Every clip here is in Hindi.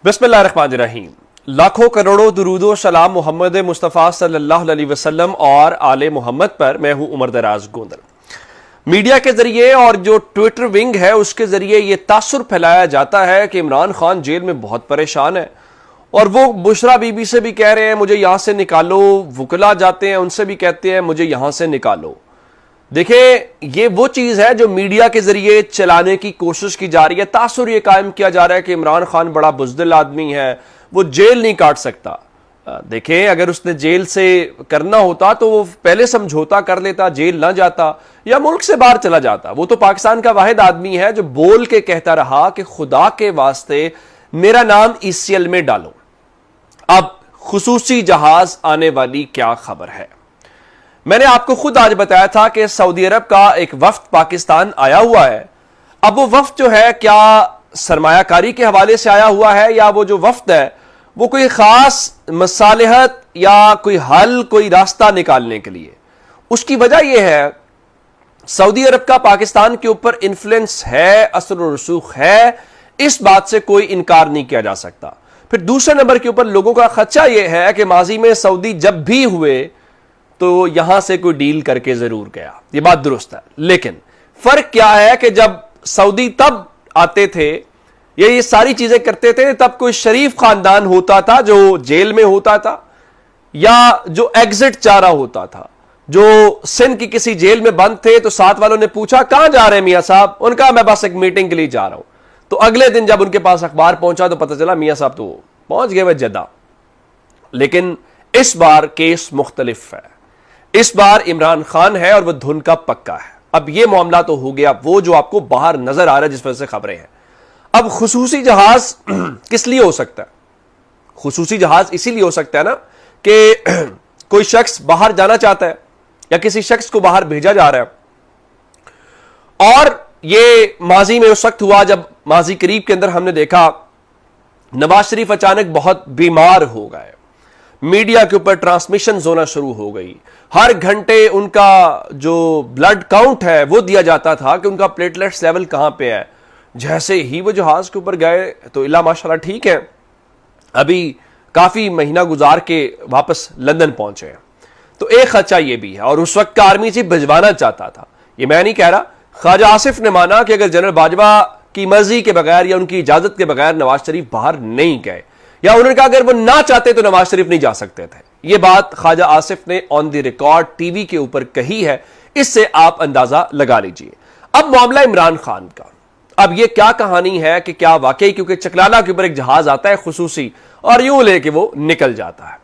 बिस्मिल्लाहिर्रहमानिर्रहीम। लाखों करोड़ों दुरूदो सलाम मोहम्मद मुस्तफ़ा सल्लल्लाहु अलैहि वसल्लम और आले मोहम्मद पर। मैं हूं उमर दराज गोंदल। मीडिया के जरिए और जो ट्विटर विंग है उसके जरिए यह तासुर फैलाया जाता है कि इमरान खान जेल में बहुत परेशान है और वो बुशरा बीबी से भी कह रहे हैं मुझे यहां से निकालो, वुकला जाते हैं उनसे भी कहते हैं मुझे यहां से निकालो। देखिए, ये वो चीज है जो मीडिया के जरिए चलाने की कोशिश की जा रही है। तासुर ये कायम किया जा रहा है कि इमरान खान बड़ा बुज़दिल आदमी है, वो जेल नहीं काट सकता। देखें, अगर उसने जेल से करना होता तो वो पहले समझौता कर लेता, जेल ना जाता या मुल्क से बाहर चला जाता। वो तो पाकिस्तान का वाहिद आदमी है जो बोल के कहता रहा कि खुदा के वास्ते मेरा नाम ECL में डालो। अब खुसूसी जहाज आने वाली क्या खबर है? मैंने आपको खुद आज बताया था कि सऊदी अरब का एक वफ्द पाकिस्तान आया हुआ है। अब वो वफ्द जो है क्या सरमायाकारी के हवाले से आया हुआ है या वो जो वफ्द है वो कोई खास मसालिहत या कोई हल, कोई रास्ता निकालने के लिए? उसकी वजह यह है सऊदी अरब का पाकिस्तान के ऊपर इन्फ्लुएंस है, असर और रसूख है, इस बात से कोई इनकार नहीं किया जा सकता। फिर दूसरे नंबर के ऊपर लोगों का खदशा यह है कि माजी में सऊदी जब भी हुए तो यहां से कोई डील करके जरूर गया। ये बात दुरुस्त है, लेकिन फर्क क्या है कि जब सऊदी तब आते थे ये सारी चीजें करते थे तब कोई शरीफ खानदान होता था जो जेल में होता था या जो एग्जिट चाह रहा होता था, जो सिंध की किसी जेल में बंद थे तो साथ वालों ने पूछा कहां जा रहे हैं मियां साहब? उनका मैं बस एक मीटिंग के लिए जा रहा हूं। तो अगले दिन जब उनके पास अखबार पहुंचा तो पता चला मियां साहब तो पहुंच गए वह जद्दा। लेकिन इस बार केस मुख्तलिफ है। इस बार इमरान खान है और वह धुन का पक्का है। अब यह मामला तो हो गया वो जो आपको बाहर नजर आ रहा है जिस वजह से खबरें हैं। अब खुसूसी जहाज किस लिए हो सकता है? खुसूसी जहाज इसीलिए हो सकता है ना कि कोई शख्स बाहर जाना चाहता है या किसी शख्स को बाहर भेजा जा रहा है। और ये माजी में उस वक्त हुआ जब माजी करीब के अंदर हमने देखा नवाज शरीफ अचानक बहुत बीमार हो गए, मीडिया के ऊपर ट्रांसमिशन होना शुरू हो गई। हर घंटे उनका जो ब्लड काउंट है वो दिया जाता था कि उनका प्लेटलेट्स लेवल कहां पे है। जैसे ही वो जहाज के ऊपर गए तो इल्ला माशाल्लाह ठीक है, अभी काफी महीना गुजार के वापस लंदन पहुंचे हैं। तो एक खदशा ये भी है और उस वक्त का आर्मी चीफ भिजवाना चाहता था। ये मैं नहीं कह रहा, ख्वाजा आसिफ ने माना कि अगर जनरल बाजवा की मर्जी के बगैर या उनकी इजाजत के बगैर नवाज शरीफ बाहर नहीं गए या उन्होंने कहा अगर वो ना चाहते तो नवाज शरीफ नहीं जा सकते थे। यह बात ख्वाजा आसिफ ने ऑन द रिकॉर्ड टीवी के ऊपर कही है। इससे आप अंदाजा लगा लीजिए। अब मामला इमरान खान का, अब यह क्या कहानी है कि क्या वाकई क्योंकि चकलाला के ऊपर एक जहाज आता है खुसूसी और यूं लेके वो निकल जाता है।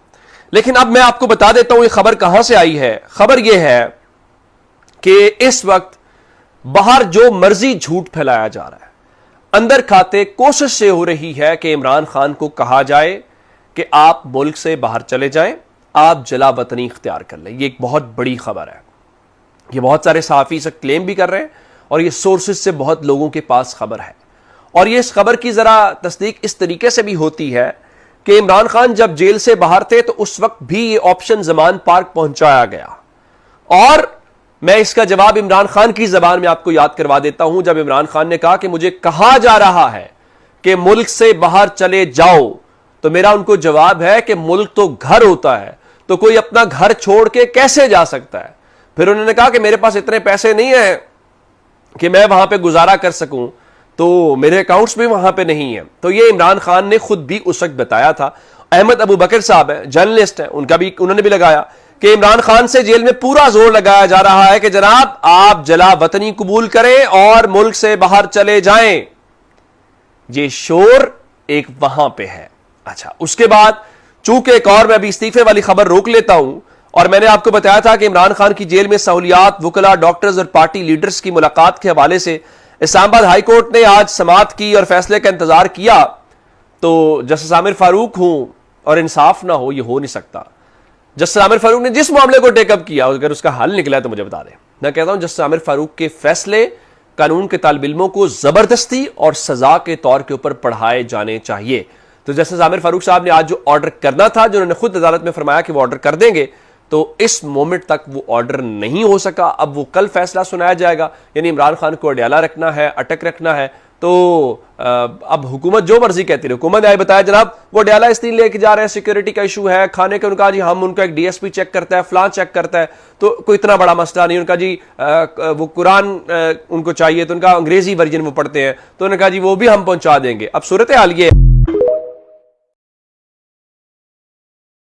लेकिन अब मैं आपको बता देता हूं ये खबर कहां से आई है। खबर यह है कि इस वक्त बाहर जो मर्जी झूठ फैलाया जा रहा है, अंदर खाते कोशिश से हो रही है कि इमरान खान को कहा जाए कि आप मुल्क से बाहर चले जाएं, आप जला वतनी इख्तियार कर लें। ये एक बहुत बड़ी खबर है। ये बहुत सारे सहाफ़ी से क्लेम भी कर रहे हैं और ये सोर्सेज से बहुत लोगों के पास खबर है। और ये इस खबर की जरा तस्दीक इस तरीके से भी होती है कि इमरान खान जब जेल से बाहर थे तो उस वक्त भी ये ऑप्शन जमान पार्क पहुंचाया गया। और मैं इसका जवाब इमरान खान की जबान में आपको याद करवा देता हूं। जब इमरान खान ने कहा कि मुझे कहा जा रहा है कि मुल्क से बाहर चले जाओ, तो मेरा उनको जवाब है कि मुल्क तो घर होता है, तो कोई अपना घर छोड़ के कैसे जा सकता है? फिर उन्होंने कहा कि मेरे पास इतने पैसे नहीं है कि मैं वहां पे गुजारा कर सकूं, तो मेरे अकाउंट्स भी वहां पे नहीं है। तो ये इमरान खान ने खुद भी उस वक्त बताया था। अहमद अबू बकर साहब है, जर्नलिस्ट है, उन्होंने भी लगाया कि इमरान खान से जेल में पूरा जोर लगाया जा रहा है कि जनाब आप जला वतनी कबूल करें और मुल्क से बाहर चले जाएं। ये शोर एक वहां पे है। अच्छा, उसके बाद चूंकि एक और मैं अभी इस्तीफे वाली खबर रोक लेता हूं और मैंने आपको बताया था कि इमरान खान की जेल में सहूलियात, वुकला, डॉक्टर्स और पार्टी लीडर्स की मुलाकात के हवाले से इस्लामाबाद हाई कोर्ट ने आज समाअत की और फैसले का इंतजार किया। तो जस्टिस आमिर फारूक हूं और इंसाफ ना हो, यह हो नहीं सकता। जस्टिस आमिर फारूक ने जिस मामले को टेकअप किया अगर उसका हल निकला तो मुझे बता दें। मैं कहता हूं जस्टिस आमिर फारूक के फैसले कानून के तालिब इल्मों को जबरदस्ती और सजा के तौर के ऊपर पढ़ाए जाने चाहिए। तो जस्टिस आमिर फारूक साहब ने आज जो ऑर्डर करना था, जो उन्होंने खुद अदालत में फरमाया कि वो ऑर्डर कर देंगे, तो इस मोमेंट तक वो ऑर्डर नहीं हो सका। अब वो कल फैसला सुनाया जाएगा। यानी इमरान खान को अडयाला रखना है, अटक रखना है, तो अब हुकूमत जो मर्जी कहती रही, हुकूमत ने बताया जनाब वो डयाला इसलिए लेके जा रहे हैं, सिक्योरिटी का इशू है, खाने का उनका जी हम उनका एक डीएसपी चेक करता है, फलां चेक करता है, तो कोई इतना बड़ा मसला नहीं। उनका जी वो कुरान उनको चाहिए तो उनका अंग्रेजी वर्जन वो पढ़ते हैं, तो उन्होंने कहा जी वो भी हम पहुंचा देंगे। अब सूरत हाल ये है